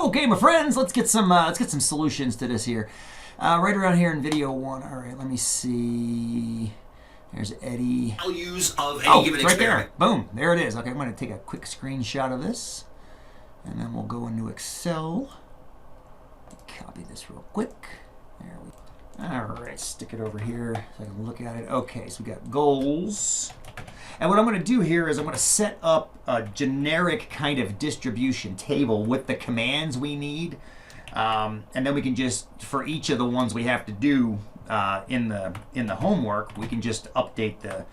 Okay, my friends, let's get some solutions to this here. Right around here in video one. All right, let me see. There's Eddie. Values of any given right experiment. there. Boom, there it is. Okay, I'm going to take a quick screenshot of this, and then we'll go into Excel. Copy this real quick. There we go. All right, stick it over here so I can look at it. Okay, so we got goals. And what I'm going to do here is I'm going to set up a generic kind of distribution table with the commands we need. And then we can just, for each of the ones we have to do in the homework, we can just update the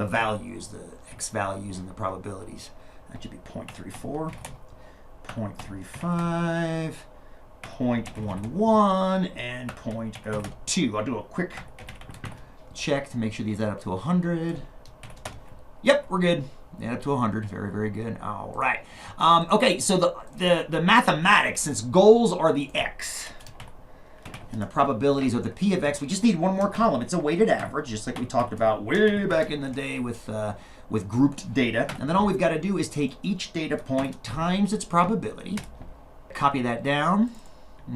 values, the x values and the probabilities. That should be 0.34, 0.35, 0.11, and 0.02. I'll do a quick check to make sure these add up to 100. Yep, we're good. Add up to 100. Very, very good. All right. Okay, so the mathematics, since goals are the x and the probabilities are the p of x, we just need one more column. It's a weighted average, just like we talked about way back in the day with grouped data. And then all we've got to do is take each data point times its probability, copy that down.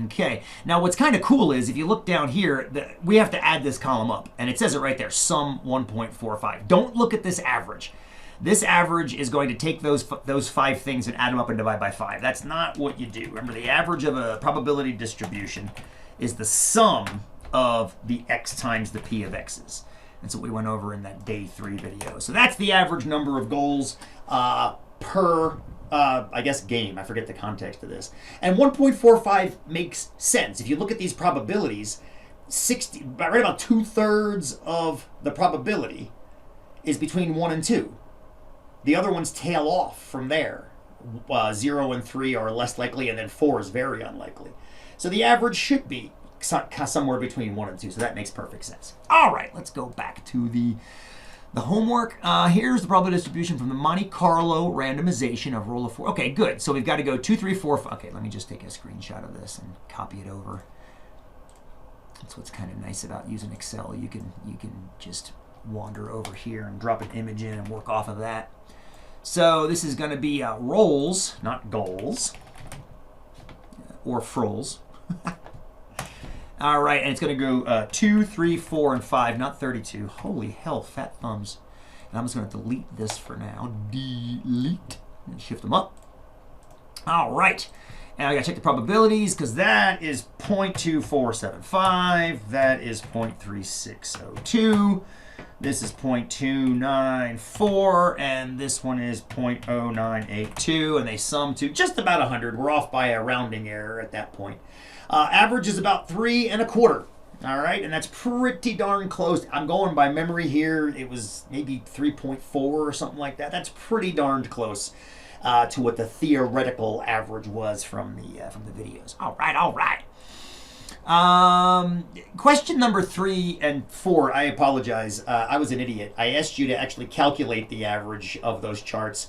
Okay, now what's kind of cool is if you look down here, we have to add this column up, and it says it right there, sum 1.45. Don't look at this average. This average is going to take those five things and add them up and divide by 5. That's not what you do. Remember, the average of a probability distribution is the sum of the x times the p of x's. That's what we went over in that day 3 video. So that's the average number of goals per I guess game. I forget the context of this. And 1.45 makes sense. If you look at these probabilities, right about 2/3 of the probability is between 1 and 2. The other ones tail off from there. 0 and 3 are less likely, and then 4 is very unlikely. So the average should be somewhere between 1 and 2, so that makes perfect sense. All right, let's go back to the homework. Here's the probability distribution from the Monte Carlo randomization of roll of 4. Okay, good. So we've got to go 2, 3, 4, 5. Okay, let me just take a screenshot of this and copy it over. That's what's kind of nice about using Excel. You can just wander over here and drop an image in and work off of that. So this is going to be rolls, not goals, or frolls. All right, and it's going to go 2, 3, 4, and 5, not 32. Holy hell, fat thumbs. And I'm just going to delete this for now. Delete. And shift them up. All right. And I got to check the probabilities because that is 0.2475. That is 0.3602. This is 0.294. And this one is 0.0982. And they sum to just about 100. We're off by a rounding error at that point. Average is about 3 1/4. All right, and that's pretty darn close. I'm going by memory here. It was maybe 3.4 or something like that. That's pretty darned close to what the theoretical average was from the videos. All right, all right. Question number 3 and 4. I apologize. I was an idiot. I asked you to actually calculate the average of those charts.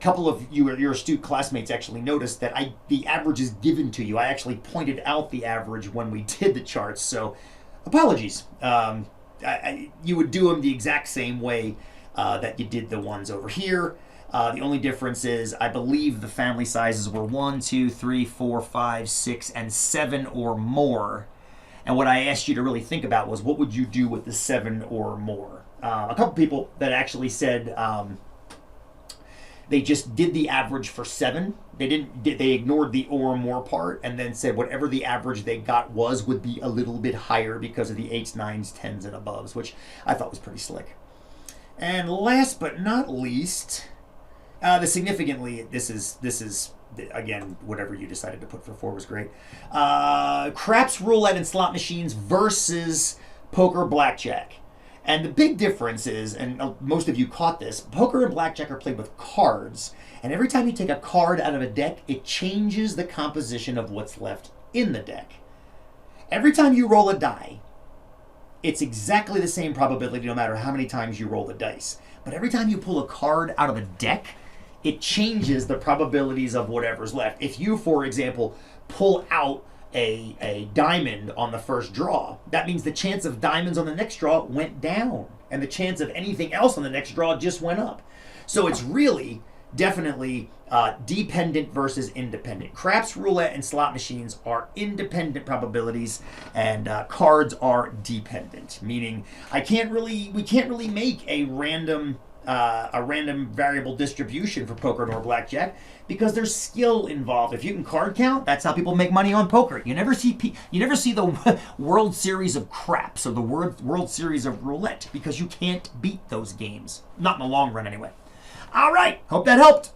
Couple of your astute classmates actually noticed that the average is given to you. I actually pointed out the average when we did the charts, so apologies. You would do them the exact same way that you did the ones over here. The only difference is I believe the family sizes were 1, 2, 3, 4, 5, 6, and 7 or more. And what I asked you to really think about was what would you do with the 7 or more? A couple people that actually said they just did the average for 7. They ignored the or more part and then said whatever the average they got would be a little bit higher because of the 8s, 9s, 10s, and above, which I thought was pretty slick. And last but not least, the significantly, this is again, whatever you decided to put for 4 was great. Craps, roulette, and slot machines versus poker, blackjack. And the big difference is, and most of you caught this, poker and blackjack are played with cards. And every time you take a card out of a deck, it changes the composition of what's left in the deck. Every time you roll a die, it's exactly the same probability no matter how many times you roll the dice. But every time you pull a card out of a deck, it changes the probabilities of whatever's left. If you, for example, pull out a diamond on the first draw, that means the chance of diamonds on the next draw went down, and the chance of anything else on the next draw just went up. So it's really definitely dependent versus independent. Craps, roulette, and slot machines are independent probabilities, and cards are dependent. Meaning, we can't really make a random variable distribution for poker nor blackjack because there's skill involved. If you can card count, that's how people make money on poker. You never see the World Series of craps or the World Series of roulette because you can't beat those games. Not in the long run, anyway. All right, hope that helped.